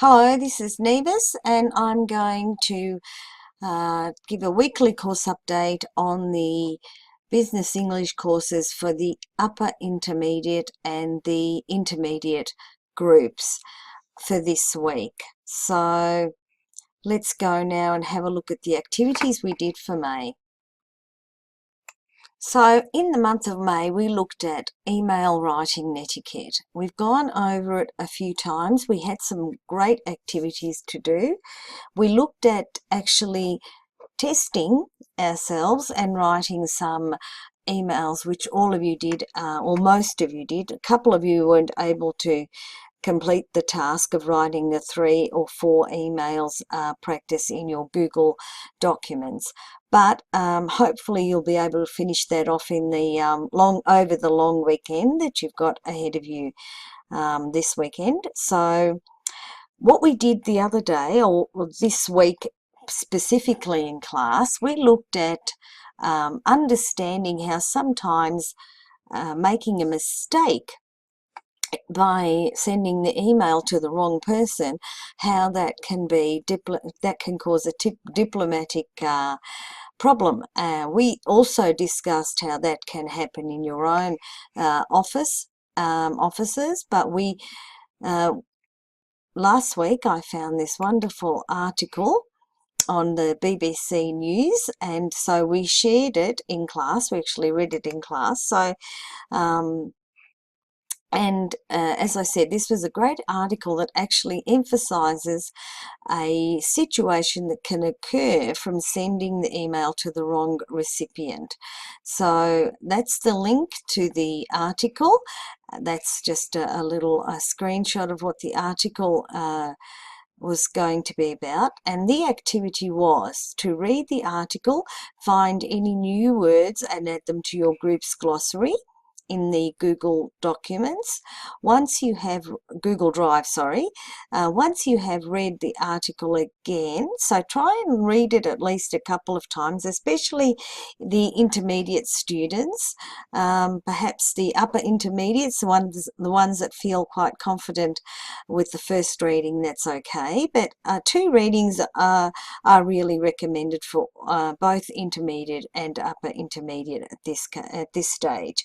Hello, this is Nives, and I'm going to give a weekly course update on the Business English courses for the upper intermediate and the intermediate groups for this week. So let's go now and have a look at the activities we did for May. So in the month of May, we looked at email writing etiquette. We've gone over it a few times. We had some great activities to do. We looked at actually testing ourselves and writing some emails, which all of you did, or most of you did. A couple of you weren't able to complete the task of writing the 3 or 4 emails practice in your Google documents. But hopefully you'll be able to finish that off in the over the long weekend that you've got ahead of you this weekend. So what we did the other day, or this week specifically in class, we looked at understanding how sometimes making a mistake by sending the email to the wrong person, how that can be that can cause a diplomatic problem. We also discussed how that can happen in your own offices, but we last week I found this wonderful article on the BBC News, and so we shared it in class. We actually read it in class. So as I said, this was a great article that actually emphasises a situation that can occur from sending the email to the wrong recipient. So that's the link to the article. That's just a little screenshot of what the article was going to be about, and the activity was to read the article, find any new words and add them to your group's glossary in the Google documents. Once you have Google Drive, once you have read the article again, so try and read it at least a couple of times, especially the intermediate students, perhaps the upper intermediates, the ones that feel quite confident with the first reading, that's okay, but 2 readings are really recommended for both intermediate and upper intermediate at this stage.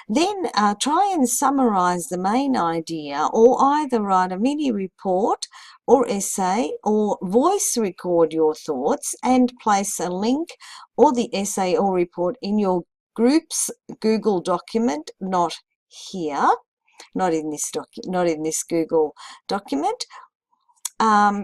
Then try and summarize the main idea, or either write a mini report or essay, or voice record your thoughts and place a link or the essay or report in your group's Google document, not here, not in this Google document.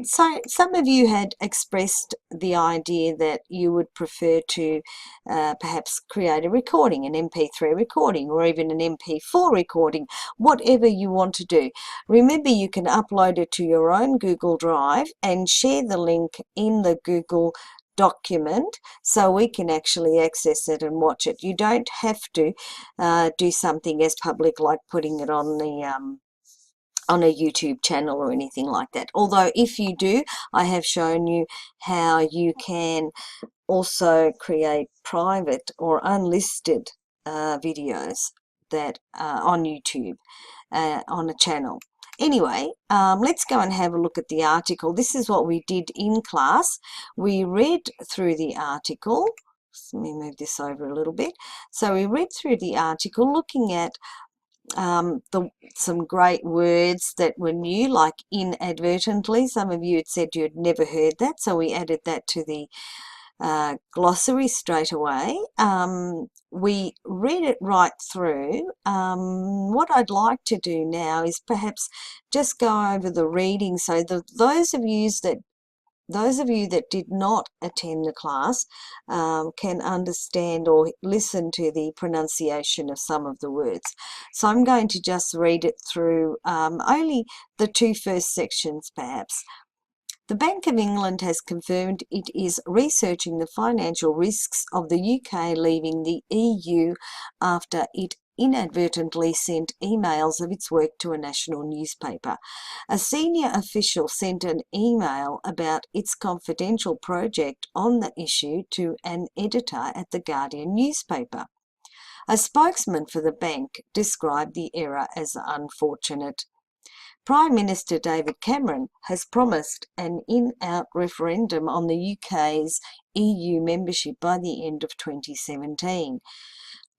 So some of you had expressed the idea that you would prefer to perhaps create a recording, an MP3 recording, or even an MP4 recording, whatever you want to do. Remember, you can upload it to your own Google Drive and share the link in the Google document so we can actually access it and watch it. You don't have to do something as public like putting it on the on a YouTube channel or anything like that. Although if you do, I have shown you how you can also create private or unlisted videos that on YouTube on a channel. Anyway, let's go and have a look at the article. This is what we did in class. We read through the article. Let me move this over a little bit. So we read through the article looking at some great words that were new, like inadvertently. Some of you had said you had never heard that, so we added that to the glossary straight away. We read it right through. What I'd like to do now is perhaps just go over the reading, so those of you that did not attend the class can understand or listen to the pronunciation of some of the words. So I'm going to just read it through, only the 2 first sections perhaps. The Bank of England has confirmed it is researching the financial risks of the UK leaving the EU after it inadvertently sent emails of its work to a national newspaper. A senior official sent an email about its confidential project on the issue to an editor at the Guardian newspaper. A spokesman for the bank described the error as unfortunate. Prime Minister David Cameron has promised an in-out referendum on the UK's EU membership by the end of 2017.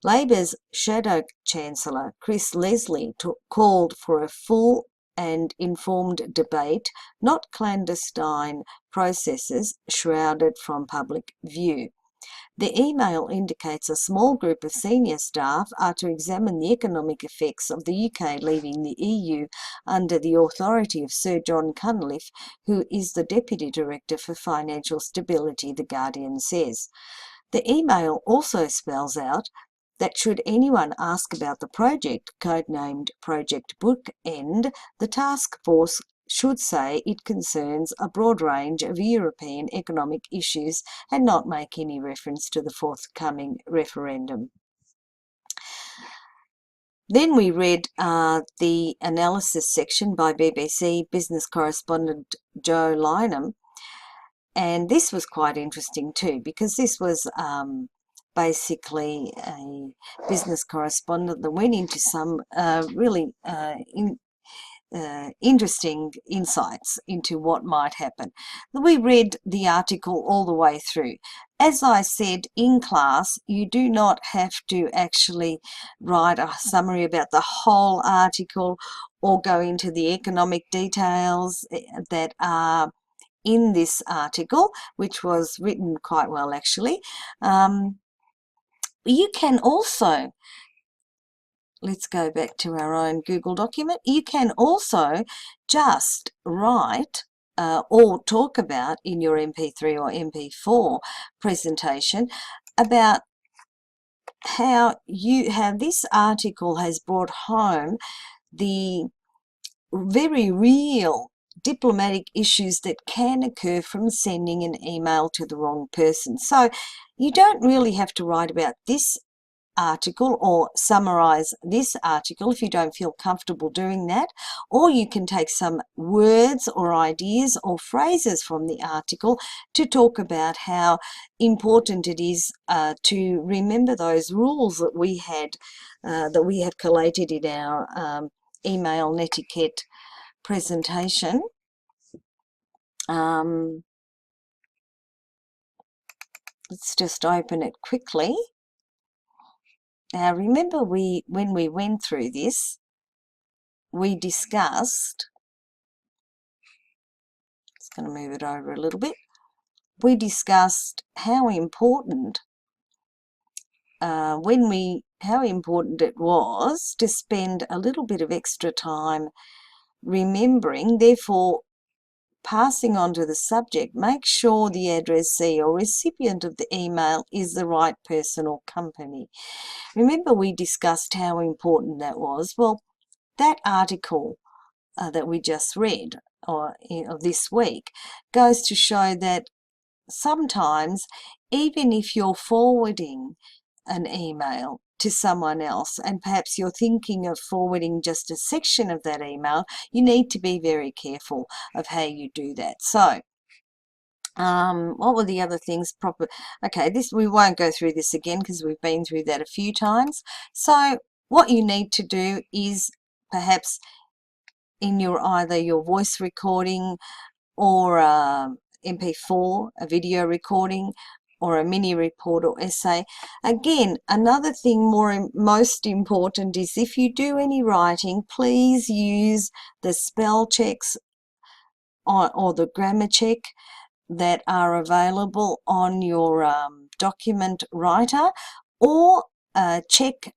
Labor's Shadow Chancellor Chris Leslie called for a full and informed debate, not clandestine processes shrouded from public view. The email indicates a small group of senior staff are to examine the economic effects of the UK leaving the EU under the authority of Sir John Cunliffe, who is the Deputy Director for Financial Stability, The Guardian says. The email also spells out that should anyone ask about the project, codenamed Project Bookend, the task force should say it concerns a broad range of European economic issues and not make any reference to the forthcoming referendum. Then we read the analysis section by BBC business correspondent Joe Lynham, and this was quite interesting too, because this was basically a business correspondent that went into some really interesting insights into what might happen. We read the article all the way through. As I said in class, you do not have to actually write a summary about the whole article or go into the economic details that are in this article, which was written quite well actually. You can also, let's go back to our own Google document. You can also just write or talk about in your MP3 or MP4 presentation about how this article has brought home the very real diplomatic issues that can occur from sending an email to the wrong person. So you don't really have to write about this article or summarize this article if you don't feel comfortable doing that, or you can take some words or ideas or phrases from the article to talk about how important it is to remember those rules that we have collated in our email netiquette presentation. Let's just open it quickly. Now remember, when we went through this, we discussed, just going to move it over a little bit, we discussed how important how important it was to spend a little bit of extra time remembering, therefore passing on to the subject, make sure the addressee or recipient of the email is the right person or company. Remember, we discussed how important that was. Well, that article that we just read of this week goes to show that sometimes, even if you're forwarding an email to someone else and perhaps you're thinking of forwarding just a section of that email, you need to be very careful of how you do that. So what were the other things? Okay, we won't go through this again because we've been through that a few times. So what you need to do is perhaps in either your voice recording or MP4, a video recording, or a mini report or essay. Again, another thing most important is if you do any writing, please use the spell checks or the grammar check that are available on your document writer, or check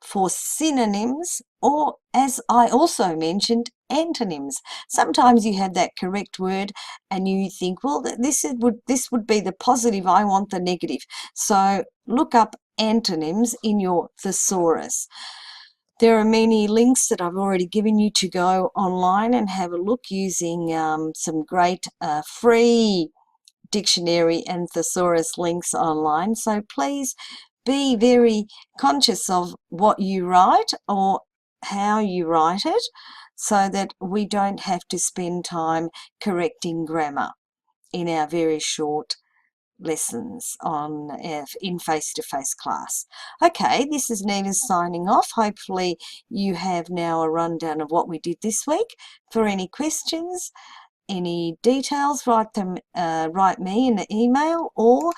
for synonyms, or, as I also mentioned, antonyms. Sometimes you have that correct word and you think, well, this would be the positive, I want the negative. So look up antonyms in your thesaurus. There are many links that I've already given you to go online and have a look using some great free dictionary and thesaurus links online. So please be very conscious of what you write or how you write it, so that we don't have to spend time correcting grammar in our very short lessons in face-to-face class. Okay, this is Nives signing off. Hopefully you have now a rundown of what we did this week. For any questions, any details, write me in the email, or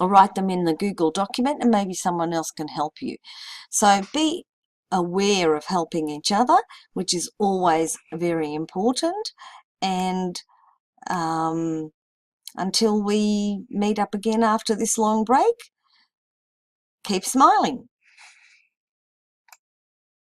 write them in the Google document, and maybe someone else can help you. So be aware of helping each other, which is always very important. And until we meet up again after this long break, keep smiling.